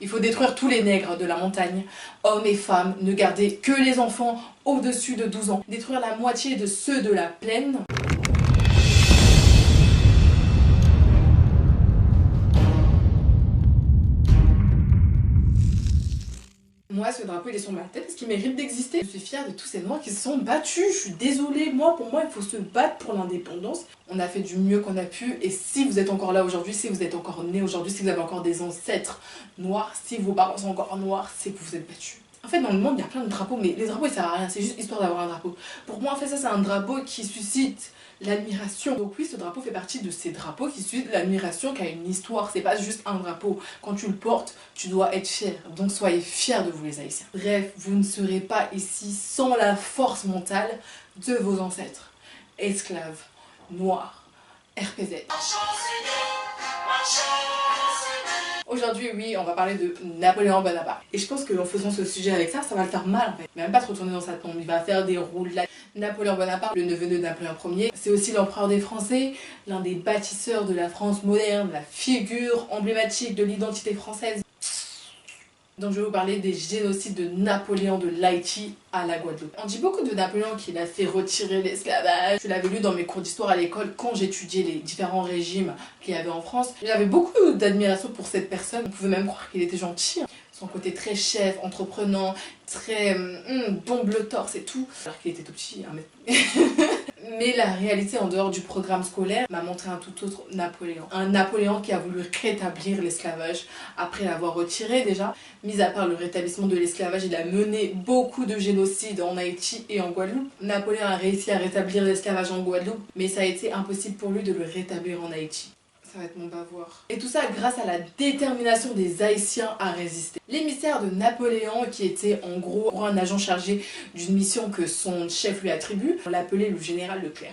Il faut détruire tous les nègres de la montagne, hommes et femmes, ne garder que les enfants au-dessus de 12 ans, détruire la moitié de ceux de la plaine. Moi, ce drapeau, il est sur ma tête parce qu'il mérite d'exister. Je suis fière de tous ces noirs qui se sont battus. Je suis désolée, pour moi, il faut se battre pour l'indépendance. On a fait du mieux qu'on a pu. Et si vous êtes encore là aujourd'hui, si vous êtes encore né aujourd'hui, si vous avez encore des ancêtres noirs, si vos parents sont encore noirs, c'est que vous êtes battus. En fait, dans le monde, il y a plein de drapeaux, mais les drapeaux, ils servent à rien. C'est juste histoire d'avoir un drapeau. Pour moi, en fait, ça, c'est un drapeau qui suscite l'admiration. Donc oui, ce drapeau fait partie de ces drapeaux qui suscitent l'admiration, qui a une histoire. C'est pas juste un drapeau. Quand tu le portes, tu dois être fier. Donc soyez fiers de vous, les Haïtiens. Bref, vous ne serez pas ici sans la force mentale de vos ancêtres. Esclaves, noirs, RPZ. Aujourd'hui, oui, on va parler de Napoléon Bonaparte. Et je pense qu'en faisant ce sujet avec ça, ça va le faire mal en fait. Il va même pas se retourner dans sa tombe, il va faire des roulades. Napoléon Bonaparte, le neveu de Napoléon Ier, c'est aussi l'empereur des Français, l'un des bâtisseurs de la France moderne, la figure emblématique de l'identité française. Donc je vais vous parler des génocides de Napoléon de l'Haïti à la Guadeloupe. On dit beaucoup de Napoléon qu'il a fait retirer l'esclavage. Je l'avais lu dans mes cours d'histoire à l'école quand j'étudiais les différents régimes qu'il y avait en France. J'avais beaucoup d'admiration pour cette personne. On pouvait même croire qu'il était gentil. Son côté très chef, entreprenant, très bombe le torse et tout. Alors qu'il était tout petit, hein, mais la réalité en dehors du programme scolaire m'a montré un tout autre Napoléon. Un Napoléon qui a voulu rétablir l'esclavage après l'avoir retiré déjà. Mis à part le rétablissement de l'esclavage, il a mené beaucoup de génocides en Haïti et en Guadeloupe. Napoléon a réussi à rétablir l'esclavage en Guadeloupe, mais ça a été impossible pour lui de le rétablir en Haïti. Ça va être mon bavoir. Et tout ça grâce à la détermination des Haïtiens à résister. L'émissaire de Napoléon, qui était en gros un agent chargé d'une mission que son chef lui attribue, on l'appelait le général Leclerc.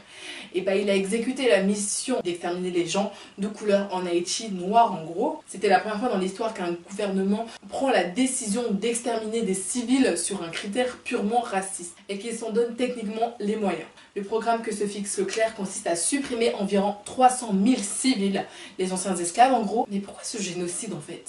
Et bah il a exécuté la mission d'exterminer les gens de couleur en Haïti, noirs en gros. C'était la première fois dans l'histoire qu'un gouvernement prend la décision d'exterminer des civils sur un critère purement raciste et qu'il s'en donne techniquement les moyens. Le programme que se fixe Leclerc consiste à supprimer environ 300 000 civils, les anciens esclaves en gros. Mais pourquoi ce génocide en fait?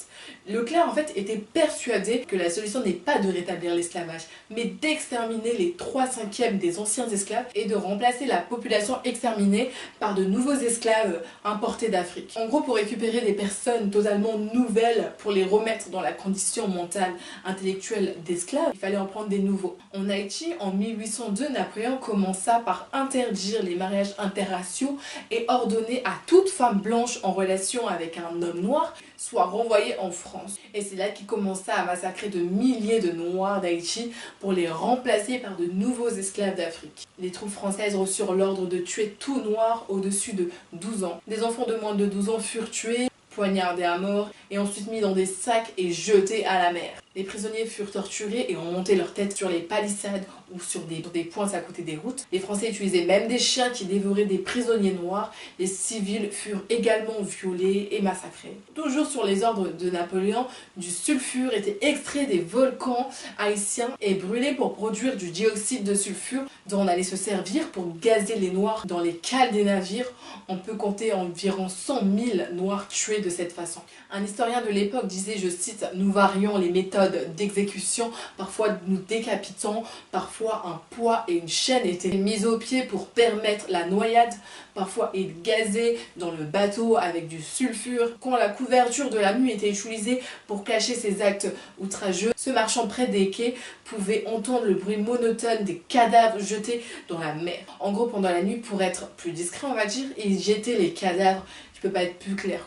Leclerc en fait était persuadé que la solution n'est pas de rétablir l'esclavage, mais d'exterminer les 3/5 des anciens esclaves et de remplacer la population exterminée par de nouveaux esclaves importés d'Afrique. En gros, pour récupérer des personnes totalement nouvelles, pour les remettre dans la condition mentale, intellectuelle d'esclaves, il fallait en prendre des nouveaux. En Haïti, en 1802, Napoléon commença par interdire les mariages interraciaux et ordonner à toute femme blanche en relation avec un homme noir soit renvoyée en France. Et c'est là qu'il commença à massacrer de milliers de noirs d'Haïti pour les remplacer par de nouveaux esclaves d'Afrique. Les troupes françaises reçurent l'ordre de tuer tout noir au-dessus de 12 ans. Des enfants de moins de 12 ans furent tués, poignardés à mort et ensuite mis dans des sacs et jetés à la mer. Les prisonniers furent torturés et ont monté leur tête sur les palissades ou sur des points à côté des routes. Les Français utilisaient même des chiens qui dévoraient des prisonniers noirs. Les civils furent également violés et massacrés. Toujours sur les ordres de Napoléon, du sulfure était extrait des volcans haïtiens et brûlé pour produire du dioxyde de sulfure dont on allait se servir pour gazer les noirs dans les cales des navires. On peut compter environ 100 000 noirs tués de cette façon. Un historien de l'époque disait, je cite, « Nous varions les méthodes d'exécution, parfois nous décapitons, parfois un poids et une chaîne étaient mis au pied pour permettre la noyade, parfois ils gazaient dans le bateau avec du sulfure. Quand la couverture de la mue était utilisée pour cacher ces actes outrageux, ceux marchant près des quais pouvaient entendre le bruit monotone des cadavres jetés dans la mer. En gros, pendant la nuit, pour être plus discret on va dire, ils jetaient les cadavres, je peux pas être plus clair.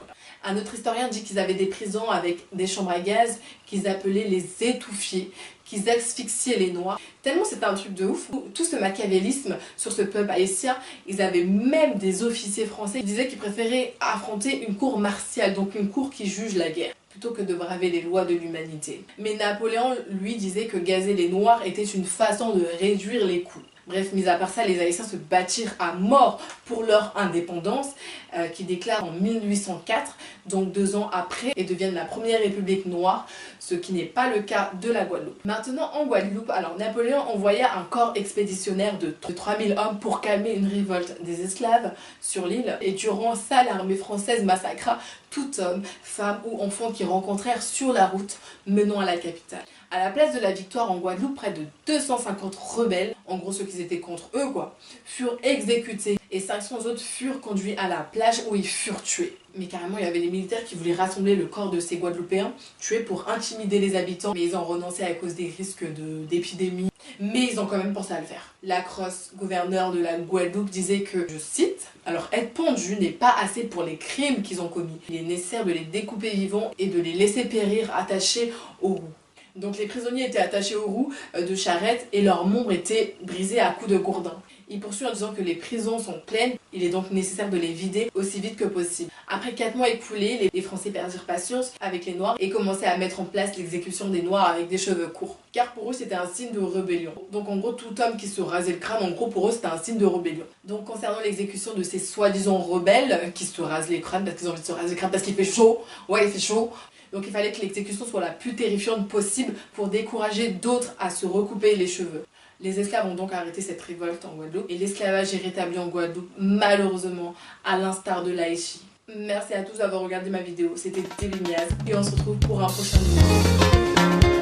Un autre historien dit qu'ils avaient des prisons avec des chambres à gaz qu'ils appelaient les étouffiers, qu'ils asphyxiaient les noirs. Tellement c'était un truc de ouf. Tout ce machiavélisme sur ce peuple haïtien, ils avaient même des officiers français qui disaient qu'ils préféraient affronter une cour martiale, donc une cour qui juge la guerre, plutôt que de braver les lois de l'humanité. Mais Napoléon, lui, disait que gazer les noirs était une façon de réduire les coûts. Bref, mis à part ça, les Haïtiens se battirent à mort pour leur indépendance, qui déclare en 1804, donc 2 ans après, et deviennent la première république noire, ce qui n'est pas le cas de la Guadeloupe. Maintenant, en Guadeloupe, alors Napoléon envoya un corps expéditionnaire de 3000 hommes pour calmer une révolte des esclaves sur l'île, et durant ça, l'armée française massacra tout homme, femme ou enfant qui rencontrèrent sur la route menant à la capitale. À la place de la victoire en Guadeloupe, près de 250 rebelles, en gros ceux qui étaient contre eux quoi, furent exécutés et 500 autres furent conduits à la plage où ils furent tués. Mais carrément il y avait des militaires qui voulaient rassembler le corps de ces Guadeloupéens, tués pour intimider les habitants, mais ils ont renoncé à cause des risques d'épidémie. Mais ils ont quand même pensé à le faire. Lacrosse, gouverneur de la Guadeloupe, disait que, je cite, « Alors être pendu n'est pas assez pour les crimes qu'ils ont commis. Il est nécessaire de les découper vivants et de les laisser périr attachés aux roues. » Donc les prisonniers étaient attachés aux roues de charrettes et leurs membres étaient brisés à coups de gourdin. Il poursuit en disant que les prisons sont pleines, il est donc nécessaire de les vider aussi vite que possible. Après 4 mois écoulés, les Français perdirent patience avec les Noirs et commençaient à mettre en place l'exécution des Noirs avec des cheveux courts. Car pour eux c'était un signe de rébellion. Donc en gros tout homme qui se rasait le crâne, en gros pour eux c'était un signe de rébellion. Donc concernant l'exécution de ces soi-disant rebelles qui se rasent les crânes parce qu'ils ont envie de se raser le crâne parce qu'il fait chaud, ouais il fait chaud. Donc il fallait que l'exécution soit la plus terrifiante possible pour décourager d'autres à se recouper les cheveux. Les esclaves ont donc arrêté cette révolte en Guadeloupe et l'esclavage est rétabli en Guadeloupe, malheureusement, à l'instar de l'Aïchi. Merci à tous d'avoir regardé ma vidéo, c'était Devi Miaz et on se retrouve pour un prochain vidéo.